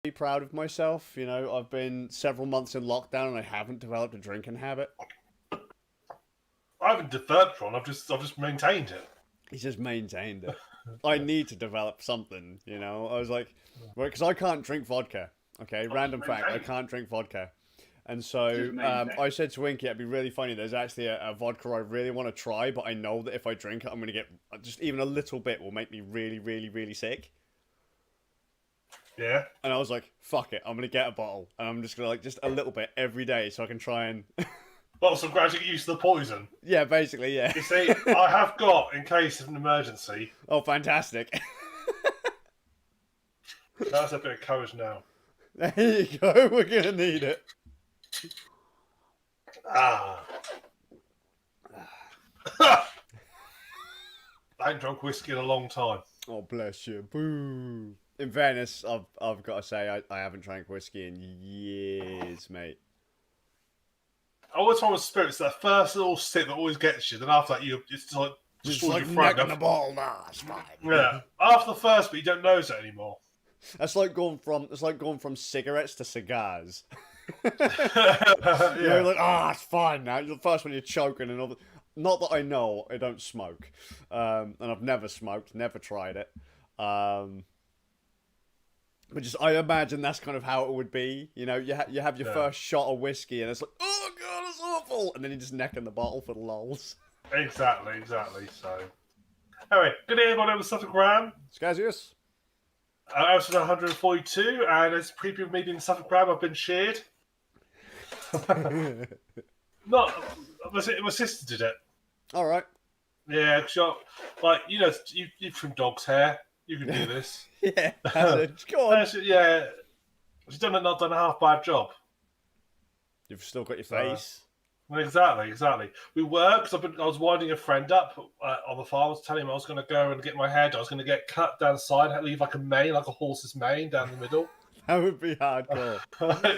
Be proud of myself. You know, I've been several months in lockdown and I haven't developed a drinking habit. I haven't developed one. I've just maintained it. He's just maintained it. I need to develop something. You know, I was like, right, because I can't drink vodka. Okay, random fact, I can't drink vodka. And so I said to Winky, it'd be really funny. There's actually a vodka I really want to try, but I know that if I drink it, I'm going to get just even a little bit will make me really, really, really sick. Yeah. And I was like, fuck it, I'm going to get a bottle. And I'm just going to like just a little bit every day so I can try and... Well, so gradually get used to the poison. Yeah, basically, yeah. You see, I have got, in case of an emergency... Oh, fantastic. That's a bit of courage now. There you go, we're going to need it. Ah. I ain't drunk whiskey in a long time. Oh, bless you. Boo. In fairness, I've got to say, I haven't drank whiskey in years, mate. I always find with spirits, that first little sip that always gets you, then after that, it's like... Just like necking the ball, nah, it's fine. Yeah. After the first bit, you don't notice it anymore. That's like going from cigarettes to cigars. Yeah. You're like, it's fine now. The first one you're choking and all. Not that I know, I don't smoke, and I've never smoked, never tried it. But just I imagine that's kind of how it would be. You know, you have your first shot of whiskey and it's like, oh god, it's awful, and then you're just necking the bottle for the lols. Exactly. So, anyway, good day, everyone. I'm TheSuffolkRam. Skazz. Episode 142, and as people of me being TheSuffolkRam, I've been cheered. Not, my sister did it. All right. Yeah, because like you're from dog's hair. You can do this. Yeah, go on. Yeah, she's done a half bad job. You've still got your face. Well, exactly. We were, because I was winding a friend up on the farm. I was telling him I was going to go and get my hair done. I was going to get cut down the side, leave like a mane, like a horse's mane down the middle. That would be hardcore.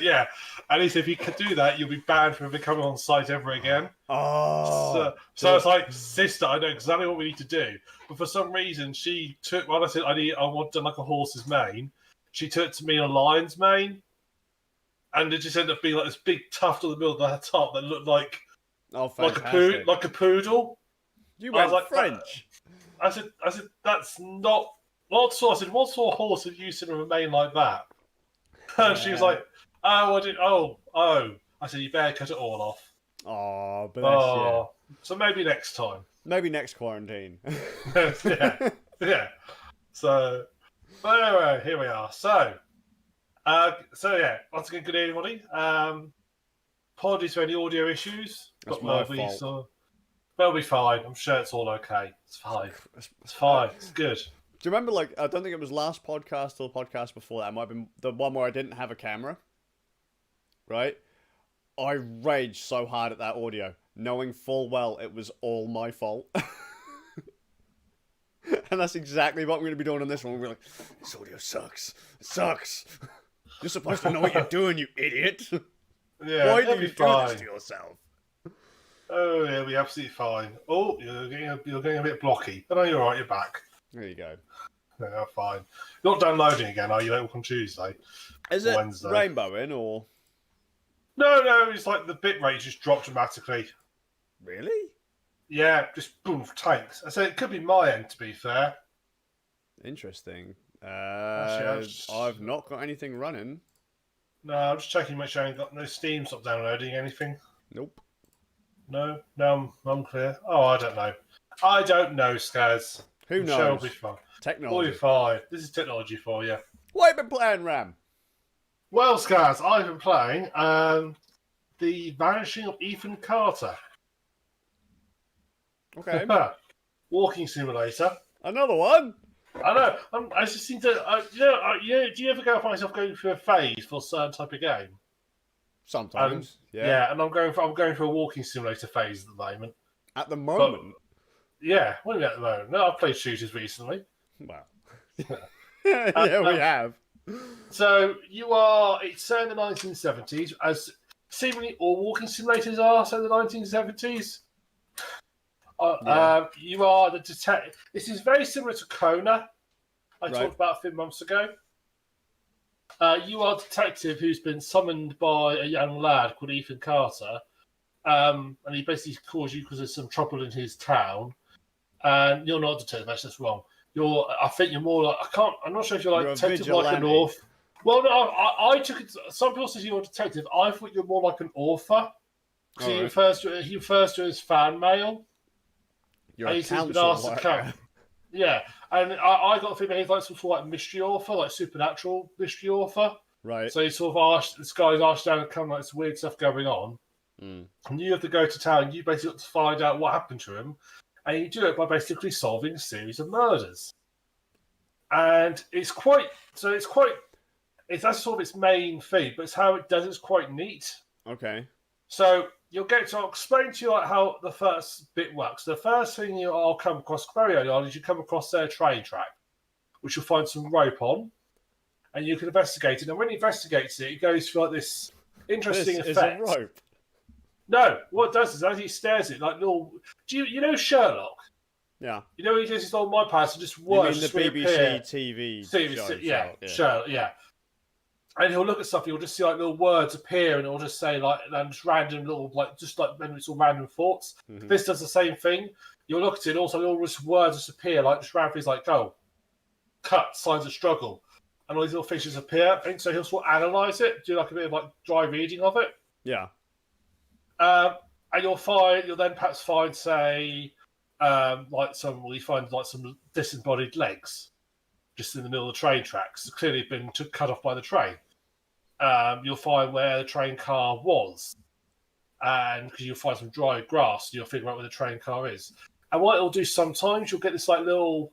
Yeah. And he said, if you could do that, you'll be banned from becoming on site ever again. Oh. So it's like, sister, I know exactly what we need to do. But for some reason, she took, when I said I want done like a horse's mane, she took it to me a lion's mane. And it just ended up being like this big tuft on the middle of the top that looked like like a poodle. You went like, French. I said that's not so. I said, what sort of horse have you seen with a mane like that? And she was like, oh. I said, you better cut it all off. Oh, bless you. So maybe next time. Maybe next quarantine. yeah. So, but anyway, here we are. So yeah, once again, good day, everybody. Apologies for any audio issues. That's my fault. So, they'll be fine. I'm sure it's all okay. It's fine. It's fine. It's good. Do you remember, like, I don't think it was last podcast or the podcast before that. It might have been the one where I didn't have a camera. Right? I raged so hard at that audio, knowing full well it was all my fault. And that's exactly what we're going to be doing on this one. We're like, this audio sucks. It sucks. You're supposed to know what you're doing, you idiot. Yeah, why do you do this to yourself? Oh, yeah, it'll be absolutely fine. Oh, you're getting a bit blocky. But no, you're alright, you're back. There you go. Yeah, fine. You're not downloading again, are you? Like on Tuesday? Is it Wednesday? rainbowing or? No, it's like the bit rate just dropped dramatically. Really? Yeah, just boom, tanks. I said it could be my end, to be fair. Interesting. Actually, I've not got anything running. No, I'm just checking, make sure I ain't got no Steam stop downloading anything. Nope. No, I'm clear. Oh, I don't know, Skazz. Who knows? It'll be fine. Technology. It'll be fine. This is technology for you. What have you been playing, Ram? Well, Skazz, I've been playing the Vanishing of Ethan Carter. Okay. Walking simulator. Another one? I know. I just seem to. Do you ever find yourself going through a phase for a certain type of game? Sometimes. Yeah, and I'm going for a walking simulator phase at the moment. At the moment? Yeah, what do you mean at the moment? No, I've played shooters recently. Well. Yeah, we have. So it's set in the 1970s, as seemingly all walking simulators are set in the 1970s. You are the detective. This is very similar to Kona, I talked about a few months ago. You are a detective who's been summoned by a young lad called Ethan Carter, and he basically calls you because there's some trouble in his town. And you're not a detective. That's just wrong. I think you're more like I'm not sure if you're like You're a detective like an vigilante. author. Well, no, I took it. Some people say you're a detective. I thought you're more like an author. So he refers to his fan mail. You're And a he's been council asked to worker. Yeah, and I got the feeling he's like some sort of like mystery author, like supernatural mystery author. Right. So he sort of asked this guy's asked down and come like this weird stuff going on, Mm. and you have to go to town. You basically have to find out what happened to him, and you do it by basically solving a series of murders. And it's that's sort of its main thing, but it's how it does it's quite neat. Okay. So I'll explain to you like how the first bit works. The first thing I'll come across very early on is you come across their train track, which you'll find some rope on, and you can investigate it. And when he investigates it, it goes through like this interesting This effect. is a rope. No, what it does is as he stares at it, like little. Do you know Sherlock? Yeah. You know he does his old my pass and just You words mean the just BBC reappear. TV show? Yeah, Sherlock, yeah. Sherlock, yeah. And he'll look at stuff. He'll just see like little words appear, and it'll just say like and just random little just like maybe it's all random thoughts. Mhm. This does the same thing. You'll look at it, and also all these words just appear, like just randomly, like go, cut, signs of struggle, and all these little things just appear. And so he'll sort of analyze it, do like a bit of like dry reading of it. Yeah. And you'll then perhaps find, say, you find like some disembodied legs just in the middle of the train tracks, clearly been cut off by the train. You'll find where the train car was, and because you'll find some dry grass, and you'll figure out where the train car is. And what it'll do sometimes, you'll get this like little.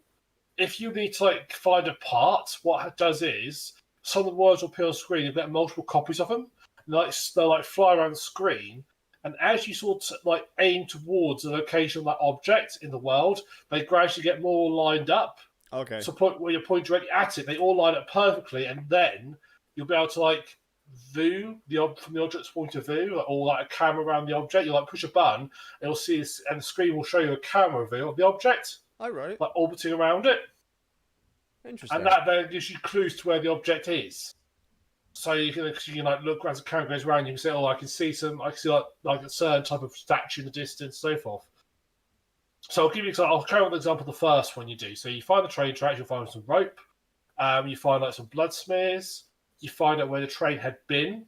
If you need to like find a part, what it does is some of the words will appear on screen. You'll get multiple copies of them, and they'll like fly around the screen. And as you sort of like aim towards the location of that object in the world, they gradually get more lined up. Okay. To the point where you point directly at it, they all line up perfectly, and then you'll be able to like view from the object's point of view, or like a camera around the object. You like push a button, and you'll see this, and the screen will show you a camera view of the object, All right. like orbiting around it, Interesting. and that then gives you clues to where the object is. So you can like look as the camera goes around, you can say, "Oh, I can see like a certain type of statue in the distance, so forth." So I'll carry on the example of the first one you do. So you find the train tracks, you'll find some rope, you find like some blood smears, you find out where the train had been,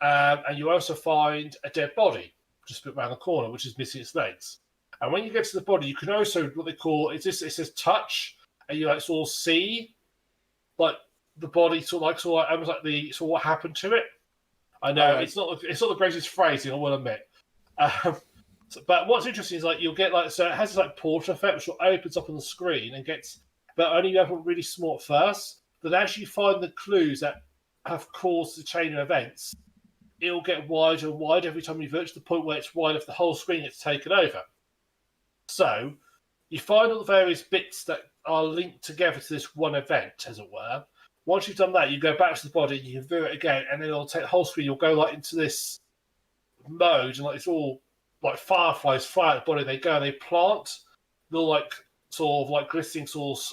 and you also find a dead body just a bit around the corner, which is missing its legs. And when you get to the body, you can also what they call it says touch, and you like sort of see like the body almost like the sort of what happened to it. I know it's not the greatest phrasing, I will admit. But what's interesting is like you'll get like so it has this like portal effect which opens up on the screen and gets, but only you have a really small at first. But as you find the clues that have caused the chain of events, it'll get wider and wider every time you view it to the point where it's wide enough the whole screen gets taken over. So you find all the various bits that are linked together to this one event, as it were. Once you've done that, you go back to the body, you can view it again, and then it'll take the whole screen. You'll go like into this mode, and like it's all like fireflies fly at the body. They go and they plant little like sort of like glistening sort of,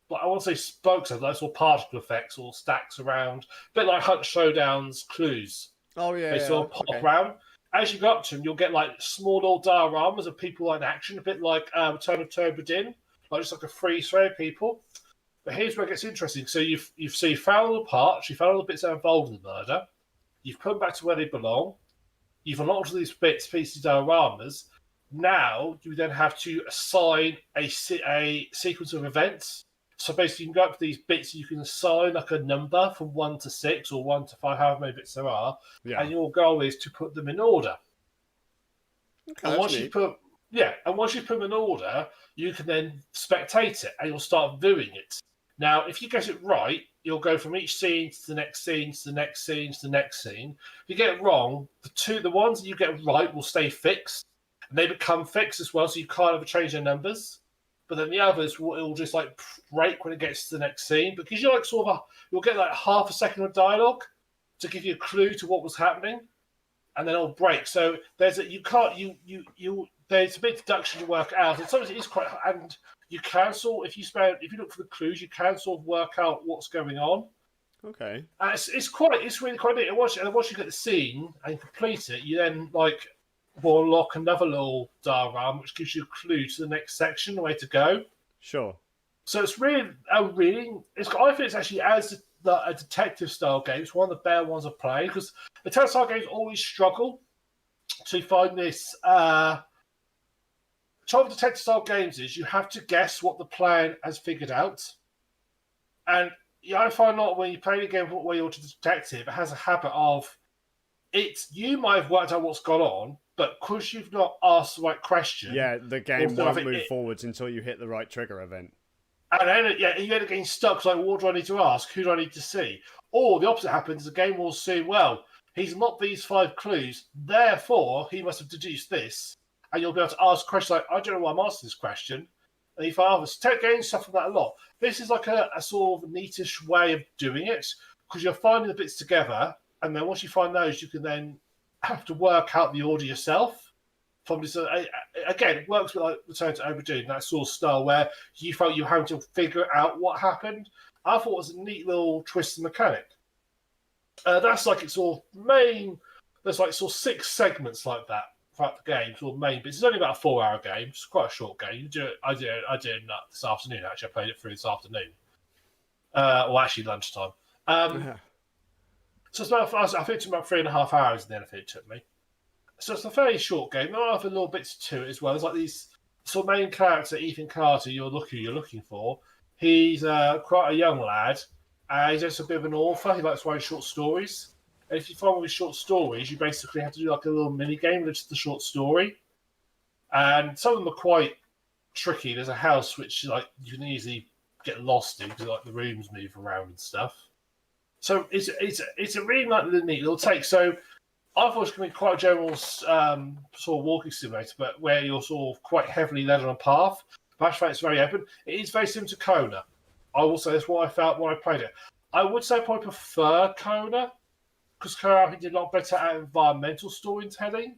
like I want to say spokes, like sort of particle effects or stacks around, a bit like Hunt Showdown's clues. Oh yeah. They sort of pop around. As you go up to them, you'll get like small little dioramas of people in action, a bit like Return of Turbidin, like just like a freeze frame of people. But here's where it gets interesting. So you found all the parts, you found all the bits that are involved in the murder, you've put them back to where they belong, you've unlocked all these pieces, dioramas. Now you then have to assign a sequence of events. So basically, you can go up to these bits, you can assign like a number from 1 to 6 or 1 to 5, however many bits there are, and your goal is to put them in order. Okay, and once you put them in order, you can then spectate it, and you'll start viewing it. Now, if you get it right, you'll go from each scene to the next scene, to the next scene, to the next scene. If you get it wrong, the ones that you get right will stay fixed, and they become fixed as well, so you can't ever change their numbers. But then the others will just like break when it gets to the next scene, because you're like you'll get like half a second of dialogue to give you a clue to what was happening, and then it'll break. So there's a bit of deduction to work out, and sometimes it is quite. And you can if you look for the clues, you can sort of work out what's going on. Okay. It's really quite neat. Once you get the scene and complete it, you then like will unlock another little diorama which gives you a clue to the next section, the way to go. Sure. So it's really I think it's actually as a detective style game. It's one of the better ones I've played because the detective style games always struggle to find this. Trouble with detective style games is you have to guess what the player has figured out, and I find not when you play the game where you're a detective, it has a habit of you might have worked out what's gone on, but because you've not asked the right question, Yeah, the game won't move forwards until you hit the right trigger event. And then, you end up getting stuck. Like, what do I need to ask? Who do I need to see? Or the opposite happens. The game will say, well, he's unlocked these 5 clues. Therefore, he must have deduced this. And you'll be able to ask questions like, I don't know why I'm asking this question. And if I have tech games suffer that a lot. This is like a sort of neatish way of doing it because you're finding the bits together. And then once you find those, you can then have to work out the order yourself. From this, again, it works with like Return to Overdue, that sort of style where you felt you had to figure out what happened. I thought it was a neat little twist mechanic. That's like its sort of main. There's like sort of 6 segments like that throughout the game, sort of main bits. It's only about a 4-hour game. It's quite a short game. You do it. I did it this afternoon. Actually, I played it through this afternoon. Or actually lunchtime. So it's about, I think it's about 3.5 hours, and then I think it took me. So it's a fairly short game. There are other little bits to it as well. There's like these sort of main character, Ethan Carter, you're looking for. He's quite a young lad. He's just a bit of an author. He likes writing short stories. And if you find one of his short stories, you basically have to do like a little mini game with just the short story. And some of them are quite tricky. There's a house which like you can easily get lost in because like the rooms move around and stuff. So it's a really neat little take. So I thought it was going to be quite a general sort of walking simulator, but where you're sort of quite heavily led on a path. But actually, it's very open. It is very similar to Kona. I will say that's what I felt when I played it. I would say I probably prefer Kona, because Kona I think did a lot better at environmental storytelling.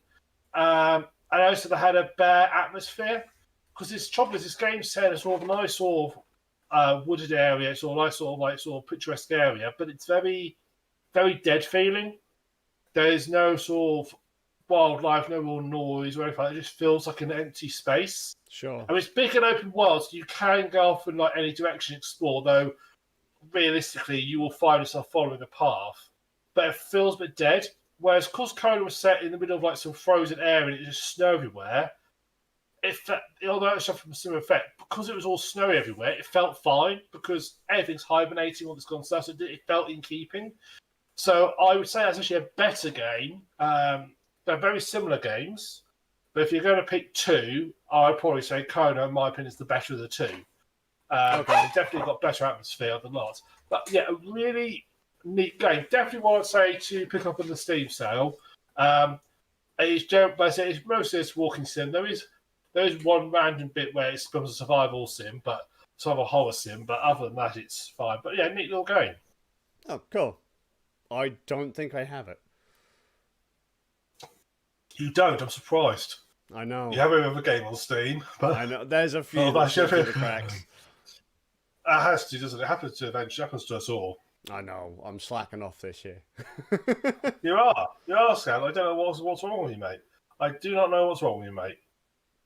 And also they had a better atmosphere. Because this trouble is, this game set in a sort of nice sort of wooded area, sort of nice sort of picturesque area, but it's very, very dead feeling. There's no sort of wildlife, no real noise or anything. It just feels like an empty space. Sure. I mean, it's big and open world, so you can go off in like any direction explore, though realistically you will find yourself following a path. But it feels a bit dead. Whereas because Kona was set in the middle of like some frozen area and it just snow everywhere, although it suffered from a similar effect, because it was all snowy everywhere, it felt fine because everything's hibernating, all this kind of stuff, so it felt in keeping. So I would say that's actually a better game. They're very similar games, but if you're going to pick 2, I'd probably say Kona, in my opinion, is the better of the 2. Okay. It's definitely got better atmosphere than lots. But yeah, a really neat game. Definitely what I'd say to pick up on the Steam sale. It's mostly a walking sim. There is one random bit where it becomes a survival sim, but sort of a horror sim. But other than that, it's fine. But yeah, neat little game. Oh, cool. I don't think I have it. You don't? I'm surprised. I know. You have another game on Steam, but I know. There's a few that slip through the cracks. It has to, doesn't it? It happens to eventually. Happens to us all. I know. I'm slacking off this year. You are, Skazz. I don't know what's wrong with you, mate. I do not know what's wrong with you, mate.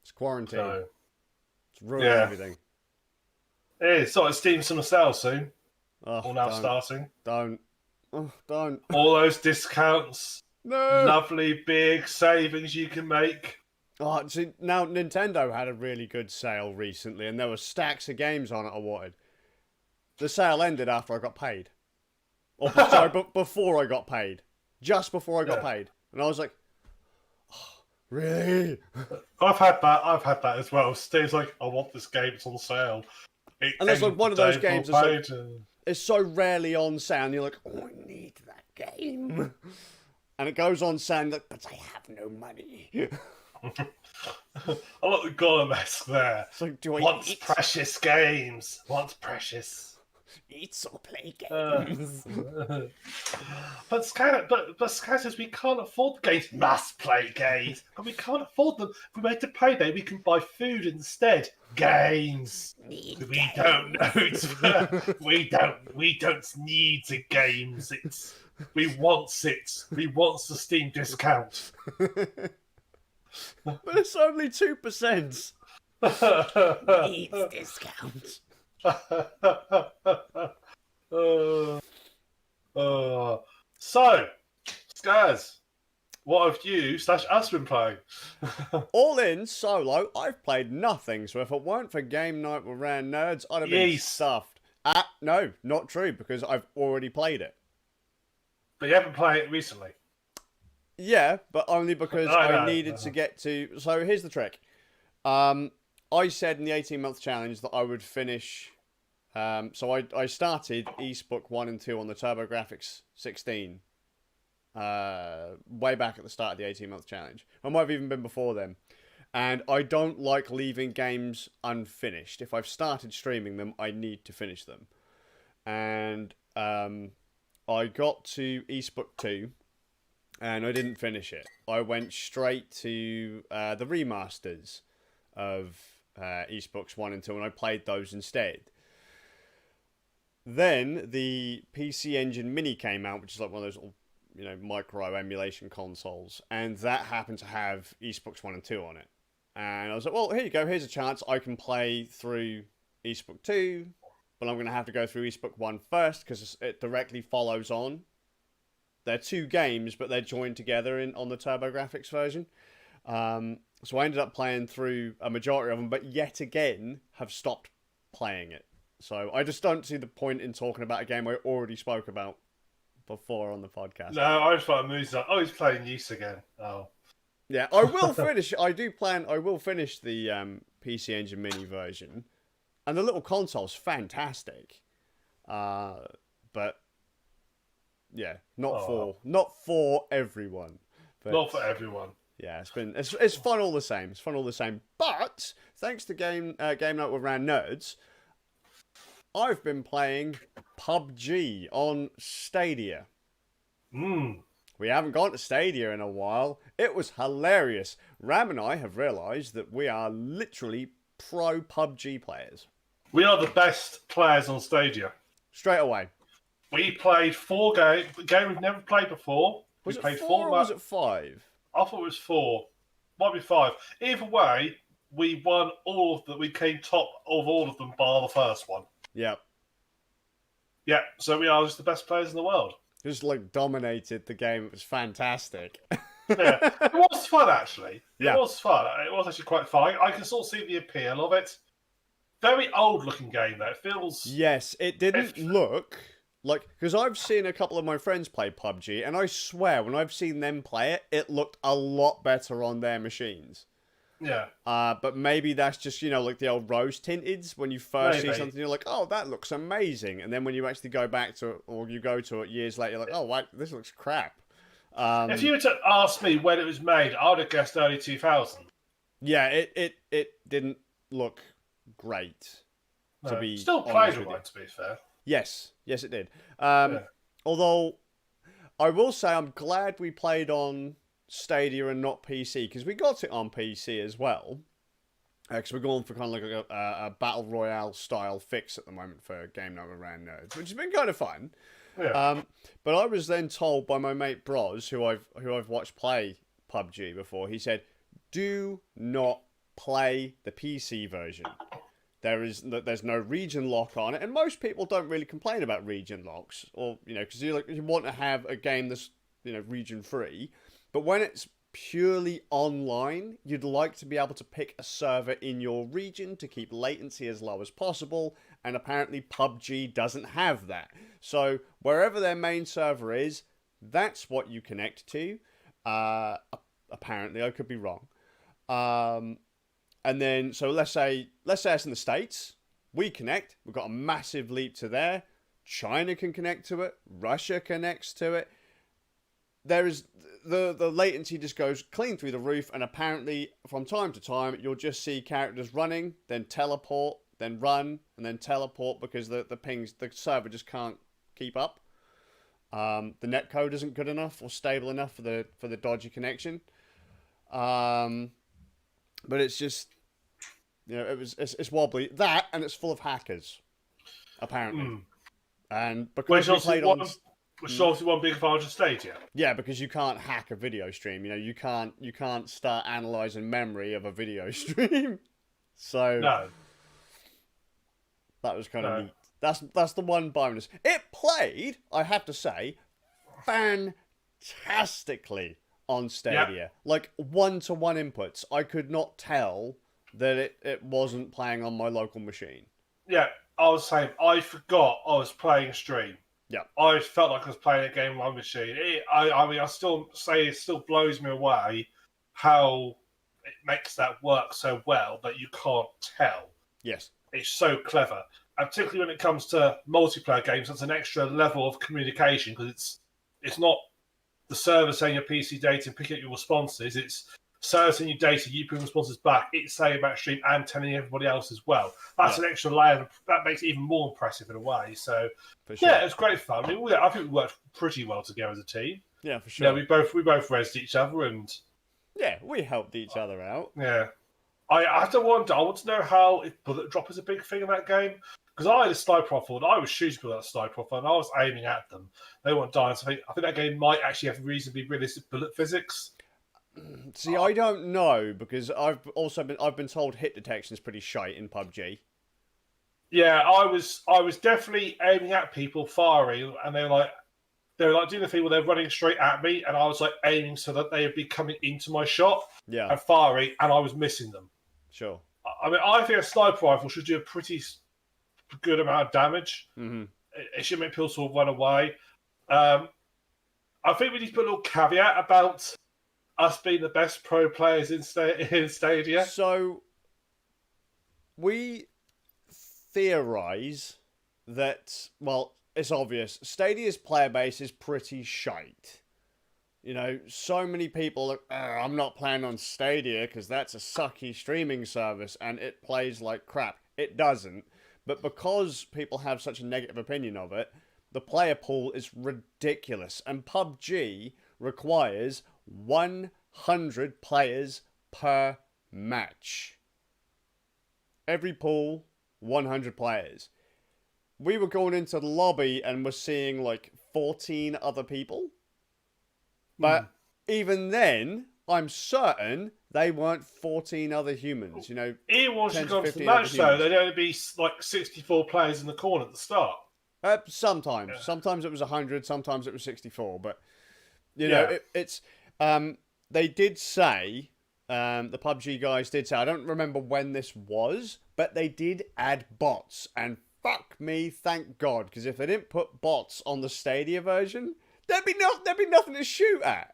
It's quarantine. So, It's ruining everything. It is. So it's Steam summer sale soon. Oh, All now starting. Don't. Oh, don't. All those discounts. No. Lovely big savings you can make. Oh, see, now Nintendo had a really good sale recently, and there were stacks of games on it I wanted. The sale ended after I got paid. Or sorry, but before I got paid. Just before I got paid. And I was like, oh, really? I've had that as well. Steve's like, I want this game, it's on sale. And that's like one of those games that's like, it's so rarely on sale, and you're like, oh, I need that game. And it goes on sale, like, but I have no money. I like the Gollum-esque there. So do I Once precious games. Once precious. It's all play Uh, games. but Skazz says we can't afford games. Must play games, but we can't afford them. If we made a payday, we can buy food instead. Games. We don't know. We don't need the games. We want it. We want the Steam discount. But it's only 2%. Needs discount. So, Skazz, what have you / us been playing? All in solo, I've played nothing. So if it weren't for game night with Rand Nerds, I'd have been Yes. stuffed. No, not true, because I've already played it. But you haven't played it recently. Yeah, but only because I needed to get to. So here's the trick. I said in the 18-month challenge that I would finish. So I started Eastbook 1 and 2 on the TurboGrafx 16. Way back at the start of the 18-month challenge. I might have even been before then. And I don't like leaving games unfinished. If I've started streaming them, I need to finish them. And I got to Eastbook 2, and I didn't finish it. I went straight to the remasters of Eastbooks 1 and 2, and I played those instead. Then the PC Engine Mini came out, which is like one of those little, micro emulation consoles, and that happened to have Eastbooks 1 and 2 on it. And I was like, well, here you go, here's a chance I can play through Eastbook 2, but I'm going to have to go through Eastbook 1 first, because it directly follows on. They're two games, but they're joined together on the TurboGrafx version. So I ended up playing through a majority of them, but yet again have stopped playing it. So I just don't see the point in talking about a game I already spoke about before on the podcast. No, I just thought Moose like, he's playing Use again. Oh. Yeah, I will finish. I will finish the PC Engine Mini version. And the little console's fantastic. But yeah, not for everyone. But, not for everyone. Yeah, it's fun all the same. It's fun all the same. But thanks to Game Night with Rand Nerds, I've been playing PUBG on Stadia. We haven't gone to Stadia in a while. It was hilarious. Ram and I have realised that we are literally pro PUBG players. We are the best players on Stadia. Straight away. We played 4 games. A game we've never played before. Was we it played 4 or was it 5? I thought it was 4. Might be 5. Either way, we won all of them. We came top of all of them bar the first one. Yep. Yeah, so we are just the best players in the world. Just dominated the game. It was fantastic. Yeah, it was fun actually. Yeah. It was fun. It was actually quite fun. I can sort of see the appeal of it. Very old looking game though. It feels. Yes, it didn't look like, because I've seen a couple of my friends play PUBG, and I swear when I've seen them play it, it looked a lot better on their machines. Yeah. But maybe that's just, like the old rose tinteds. When you first see something, you're like, oh, that looks amazing. And then when you actually go back to it, or you go to it years later, you're like, oh, wait, this looks crap. If you were to ask me when it was made, I would have guessed early 2000. Yeah, it didn't look great. No. To be Still played right, to be fair. Yes, it did. Yeah. Although, I will say I'm glad we played on Stadia and not PC, because we got it on PC as well. Because we're going for kind of like a Battle Royale style fix at the moment for Game Night with Rand Nerds, which has been kind of fun. Yeah. But I was then told by my mate Bros, who I've watched play PUBG before, he said, do not play the PC version. There's no region lock on it, and most people don't really complain about region locks, or because you want to have a game that's region free. But when it's purely online, you'd like to be able to pick a server in your region to keep latency as low as possible, and apparently PUBG doesn't have that. So wherever their main server is, that's what you connect to. Apparently, I could be wrong. And then, so let's say it's in the States, we connect, we've got a massive leap to there. China can connect to it, Russia connects to it. There is the latency just goes clean through the roof, and apparently from time to time you'll just see characters running, then teleport, then run, and then teleport because the server just can't keep up. The netcode isn't good enough or stable enough for the dodgy connection. But it's just, it's wobbly. That, and it's full of hackers, apparently. And because we played on... Which is obviously one big advantage of Stadia. Yeah, because you can't hack a video stream. You can't start analyzing memory of a video stream. So no, that was kind of neat. That's the one bonus. It played, I have to say, fantastically on Stadia. Yep. Like 1-to-1 inputs. I could not tell that it wasn't playing on my local machine. Yeah, I was saying I forgot I was playing a stream. Yeah, I felt like I was playing a game on my machine. I still say it still blows me away how it makes that work so well, but you can't tell. Yes. It's so clever. And particularly when it comes to multiplayer games, that's an extra level of communication because it's not the server saying your PC data and picking up your responses. It's server sending you data, you putting responses back, it's saying about stream and telling everybody else as well. That's an extra layer that makes it even more impressive in a way. So yeah, it's great fun. I mean, I think we worked pretty well together as a team. Yeah, for sure. Yeah, we both rezzed each other and we helped each other out. Yeah. I want to know how if bullet drop is a big thing in that game. Because I had a sniper rifle and I was shooting people at a sniper rifle and I was aiming at them. They weren't dying. So I think that game might actually have reasonably realistic bullet physics. See, I don't know because I've been told hit detection is pretty shite in PUBG. Yeah, I was definitely aiming at people, firing, and they were like doing the thing where they're running straight at me, and I was like aiming so that they would be coming into my shot, and firing, and I was missing them. Sure. I mean, I think a sniper rifle should do a pretty good amount of damage. Mm-hmm. It should make people sort of run away. I think we need to put a little caveat about us being the best pro players in Stadia. So, we theorize that, well, it's obvious. Stadia's player base is pretty shite. So many people are, I'm not playing on Stadia because that's a sucky streaming service and it plays like crap. It doesn't. But because people have such a negative opinion of it, the player pool is ridiculous. And PUBG requires 100 players per match. Every pool, 100 players. We were going into the lobby and we're seeing like 14 other people. But even then, I'm certain they weren't 14 other humans, Even once you got to the match, though, there'd only be like 64 players in the corner at the start. Sometimes. Yeah. Sometimes it was 100, sometimes it was 64. But, it's... they did say, the PUBG guys did say, I don't remember when this was, but they did add bots. And fuck me, thank God. Because if they didn't put bots on the Stadia version, there'd be nothing to shoot at.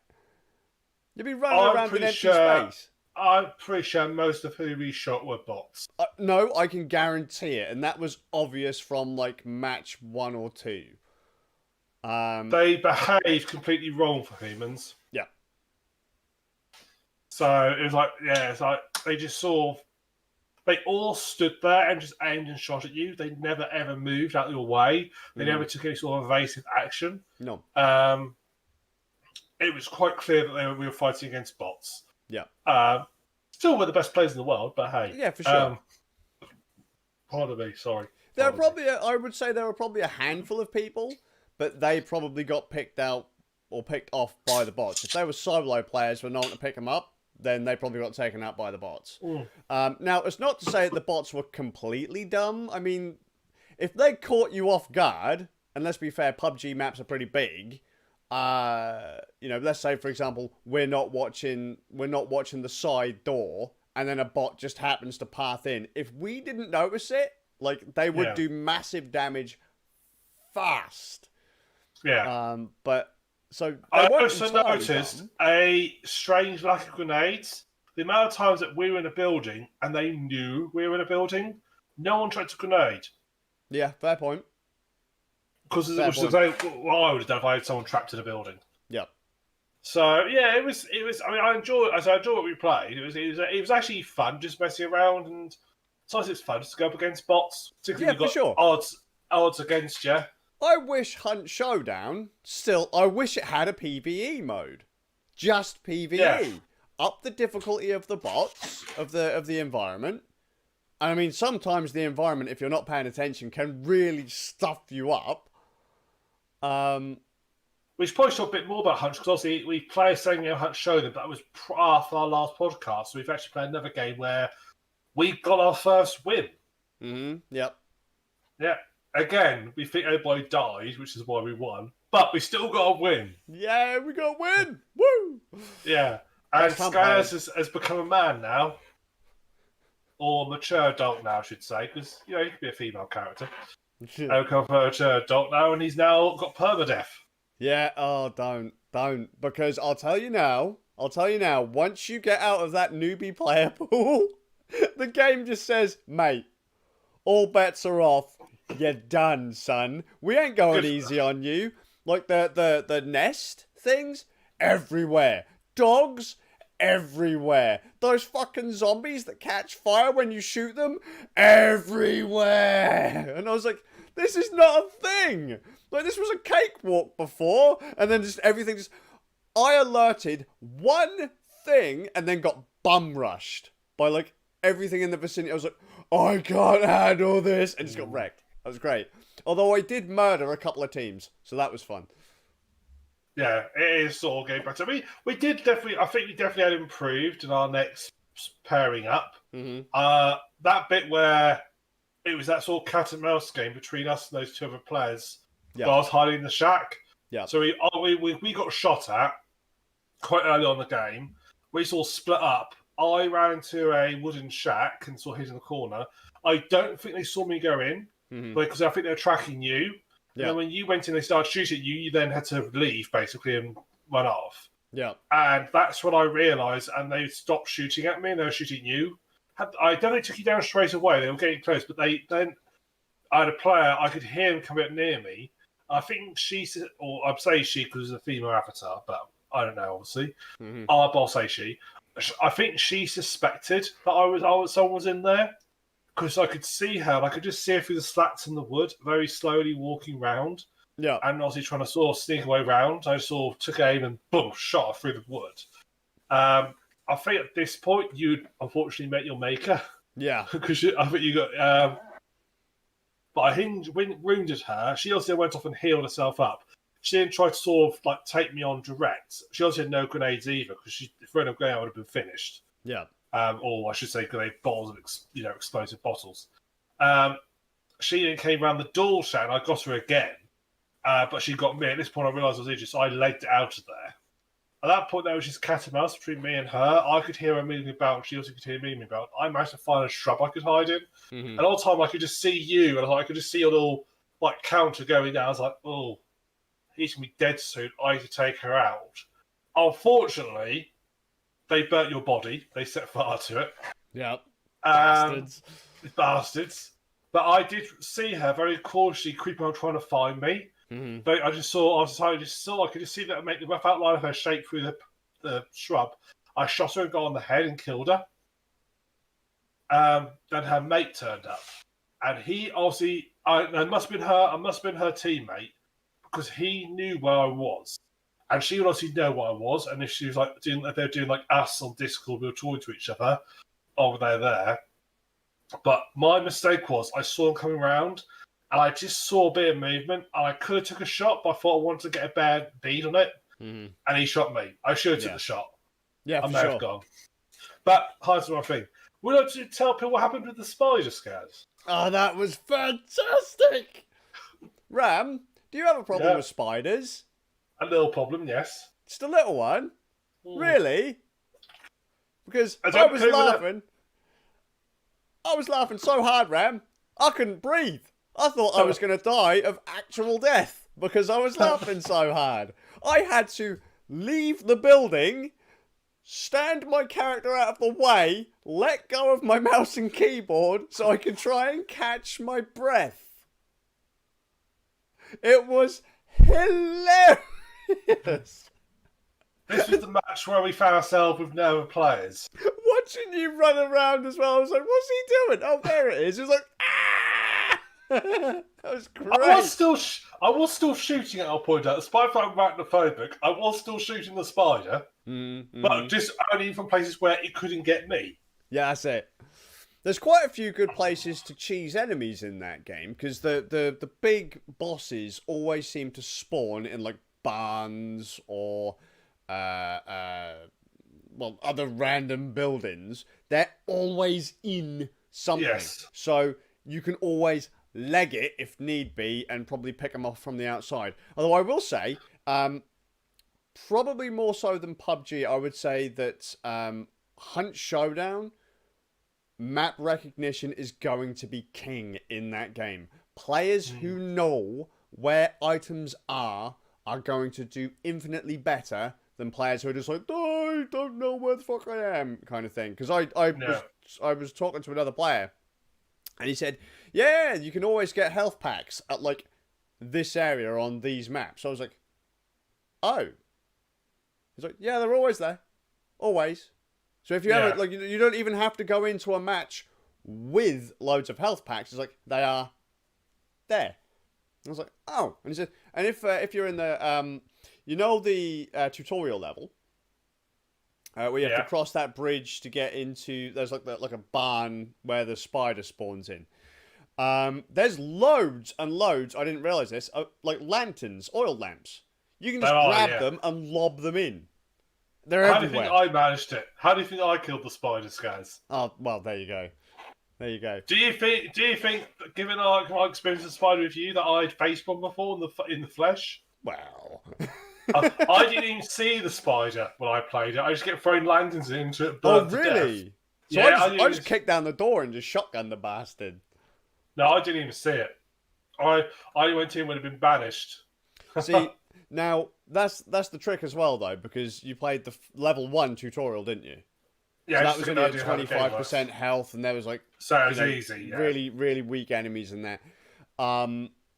You'd be running around in empty space. I'm pretty sure most of who we shot were bots. No, I can guarantee it. And that was obvious from, like, match 1 or 2. They behaved completely wrong for humans. Yeah. So, it was like, it's like, they just they all stood there and just aimed and shot at you. They never, ever moved out of your way. They never took any sort of evasive action. No. It was quite clear that we were fighting against bots. Yeah. Still we're the best players in the world, but hey. Yeah, for sure. Pardon me, sorry. I would say there were probably a handful of people, but they probably got picked out or picked off by the bots. If they were solo players with no one to pick them up, then they probably got taken out by the bots. Now, it's not to say that the bots were completely dumb. I mean, if they caught you off guard, and let's be fair, PUBG maps are pretty big. Let's say, for example, we're not watching the side door, and then a bot just happens to path in. If we didn't notice it, like, they would do massive damage fast. Yeah. But so I also noticed a strange lack of grenades. The amount of times that we were in a building and they knew we were in a building, no one tried to grenade. Yeah, fair point. Because it was what I would have done if I had someone trapped in a building. Yeah. So yeah, it was. I mean, I enjoy what we played. It was actually fun, just messing around, and sometimes it's fun to go up against bots. Particularly Yeah, you've for got sure. odds against you. I wish Hunt Showdown I wish it had a PvE mode. Just PvE. Yeah. Up the difficulty of the bots, of the environment. And I mean, sometimes the environment, if you're not paying attention, can really stuff you up. We should probably talk a bit more about Hunt, because obviously we play a saying Hunt Showdown, but that was after our last podcast. So we've actually played another game where we got our first win. Yep. Yeah. Again, we think everybody died, which is why we won. But we still got a win. Yeah, we got a win! Woo! Yeah. And That's Skazz has become a man now. Or a mature adult now, I should say, because, he could be a female character. Become a mature adult now, and he's now got permadeath. Yeah, oh, don't. Because I'll tell you now, once you get out of that newbie player pool, the game just says, mate, all bets are off. You're done, son. We ain't going easy on you. Like the nest things, everywhere. Dogs, everywhere. Those fucking zombies that catch fire when you shoot them, everywhere. And I was like, this is not a thing. Like, this was a cakewalk before, and then just everything just... I alerted one thing, and then got bum rushed by, like, everything in the vicinity. I was like, I can't handle this, and just got wrecked. That was great. Although I did murder a couple of teams, so that was fun. Yeah, it is sort of getting better. I think we definitely had improved in our next pairing up. That bit where it was that sort of cat and mouse game between us and those two other players. Yeah. I was hiding in the shack. Yeah. So we got shot at quite early on the game. We sort of split up. I ran into a wooden shack and sort of hid in the corner. I don't think they saw me go in because I think they were tracking you. Yeah. And then when you went in, they started shooting you. You then had to leave basically and run off. Yeah. And that's when I realised, and they stopped shooting at me and they were shooting you. I definitely took you down straight away. They were getting close, but I had a player. I could hear him come up near me. I think I'd say she because it's a female avatar, but I don't know, obviously. I'll say she. I think she suspected that someone was in there because I could see her. I could just see her through the slats in the wood, very slowly walking round. Yeah. And obviously trying to sort of sneak away round. I sort of took aim and boom, shot her through the wood. I think at this point you'd unfortunately met your maker. Yeah. Because I think you got... But I wounded her. She also went off and healed herself up. She didn't try to sort of like take me on direct. She also had no grenades either because she thrown a grenade would have been finished. Yeah. Or I should say grenade bottles of explosive bottles. She then came around the door shack and I got her again. But she got me. At this point I realised I was injured, so I legged it out of there. At that point, there was just cat and mouse between me and her. I could hear her moving about, and she also could hear me moving about. I managed to find a shrub I could hide in. And all the time, I could just see you, and I could just see your little counter going down. I was like, oh, he's going to be dead soon. I need to take her out. Unfortunately, they burnt your body. They set fire to it. Yep. Bastards. But I did see her very cautiously creeping on trying to find me. But I could just see that make the rough outline of her shape through the shrub. I shot her and got on the head and killed her. Then her mate turned up, and he obviously, it must have been her teammate because he knew where I was, and she would obviously know where I was. And if she was if they were doing like us on Discord, we were talking to each other over there. But my mistake was I saw him coming around. And I just saw a bit of movement, and I could have took a shot, but I thought I wanted to get a bad bead on it, and he shot me. I should have took the shot. Yeah, I may have gone. But here's my thing. Would I like to tell people what happened with the spider, Skazz? Oh, that was fantastic! Ram, do you have a problem with spiders? A little problem, yes. Just a little one? Really? Because I was laughing. I was laughing so hard, Ram, I couldn't breathe. I thought I was going to die of actual death because I was laughing so hard. I had to leave the building, stand my character out of the way, let go of my mouse and keyboard so I could try and catch my breath. It was hilarious. This was the match where we found ourselves with no other players. Watching you run around as well, I was like, what's he doing? Oh, there it is. It was like, ah! That was great. I was still shooting at. I'll point out, despite the fact I'm arachnophobic, I was still shooting the spider, but just only from places where it couldn't get me. Yeah, that's it. There's quite a few good places to cheese enemies in that game because the big bosses always seem to spawn in like barns or other random buildings. They're always in something. Yes. So you can always leg it if need be and probably pick them off from the outside. Although I will say, probably more so than PUBG, I would say that Hunt Showdown, map recognition is going to be king in that game. Players who know where items are going to do infinitely better than players who are just like, I don't know where the fuck I am, kind of thing. Because I was talking to another player, and he said, yeah, you can always get health packs at like this area on these maps. So I was like, oh. He's like, yeah, they're always there. Always. So if you ever, like, you don't even have to go into a match with loads of health packs. It's like, they are there. I was like, oh. And he said, and if you're in the, the tutorial level, where you have to cross that bridge to get into, there's like a barn where the spider spawns in. There's loads and loads, I didn't realize this, like lanterns, oil lamps. You can just grab them and lob them in. They're everywhere. How do you think I managed it? How do you think I killed the spider, Skazz? Oh, well, there you go. There you go. Do you think, given my experience with spider with you, that I'd faced one before in the flesh? Well, I didn't even see the spider when I played it. I just kept throwing lanterns into it. Oh, really? So I just kicked down the door and just shotgunned the bastard. No, I didn't even see it. I went in when it had been banished. See, now that's the trick as well, though, because you played the level 1 tutorial, didn't you? Yeah, so that was only at 25% health, and there was like easy, really, really weak enemies in there.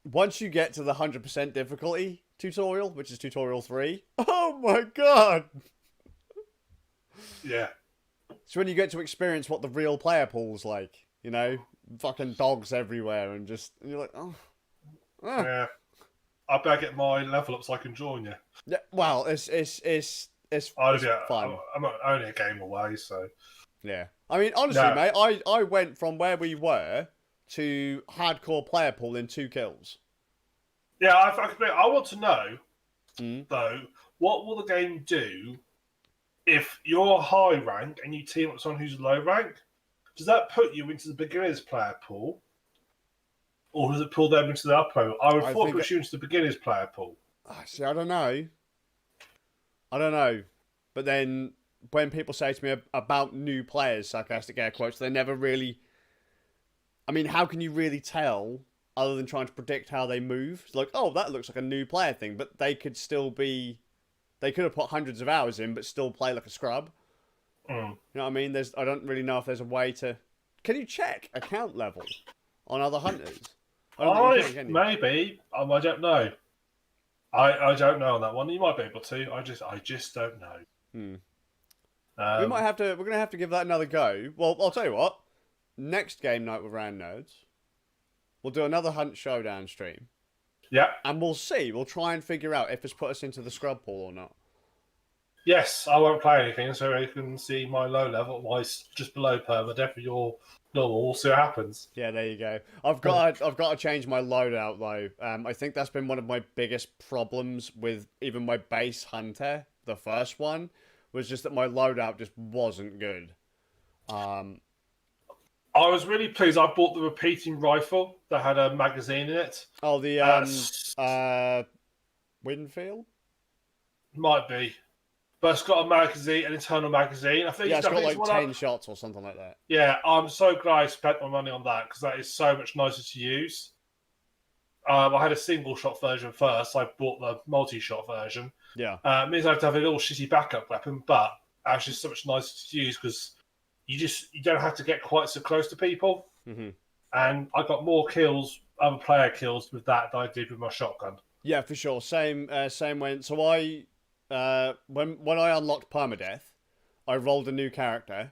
Once you get to the 100% difficulty tutorial, which is tutorial 3, oh my god! Yeah. So when you get to experience what the real player pool's like, fucking dogs everywhere, and you're like, oh. Yeah. I better get my level up so I can join you. Yeah, well, it's fun. I'm only a game away, so. Yeah. I mean, honestly, mate, I went from where we were to hardcore player pool in 2 kills. Yeah, I want to know, though, what will the game do if you're high rank and you team up with someone who's low rank? Does that put you into the beginners player pool? Or does it pull them into the upper? I would thought it puts you into the beginners player pool. See, I don't know. But then when people say to me about new players, sarcastic air quotes, they never really... I mean, how can you really tell other than trying to predict how they move? It's like, oh, that looks like a new player thing, but they could still be... They could have put hundreds of hours in, but still play like a scrub. You know what I mean? I don't really know if there's a way to... Can you check account level on other hunters? Maybe. I don't know. I don't know on that one. You might be able to. I just don't know. We're going to have to give that another go. Well, I'll tell you what. Next game night with Round Nerds, we'll do another Hunt Showdown stream. Yeah. And we'll see. We'll try and figure out if it's put us into the scrub pool or not. Yes, I won't play anything, so you can see my low level, my just below permadeath for your normal. We'll see what happens. Yeah, there you go. I've got to change my loadout though. I think that's been one of my biggest problems with even my base hunter. The first one was just that my loadout just wasn't good. I was really pleased. I bought the repeating rifle that had a magazine in it. Oh, the Winfield? Might be. But it's got a magazine, an internal magazine. I think it's got like 10 shots or something like that. Yeah, I'm so glad I spent my money on that because that is so much nicer to use. I had a single shot version first. So I bought the multi-shot version. Yeah. It means I have to have a little shitty backup weapon, but actually so much nicer to use because you don't have to get quite so close to people. Mm-hmm. And I got more kills, other player kills with that than I did with my shotgun. Yeah, for sure. Same when. So I when I unlocked permadeath, I rolled a new character.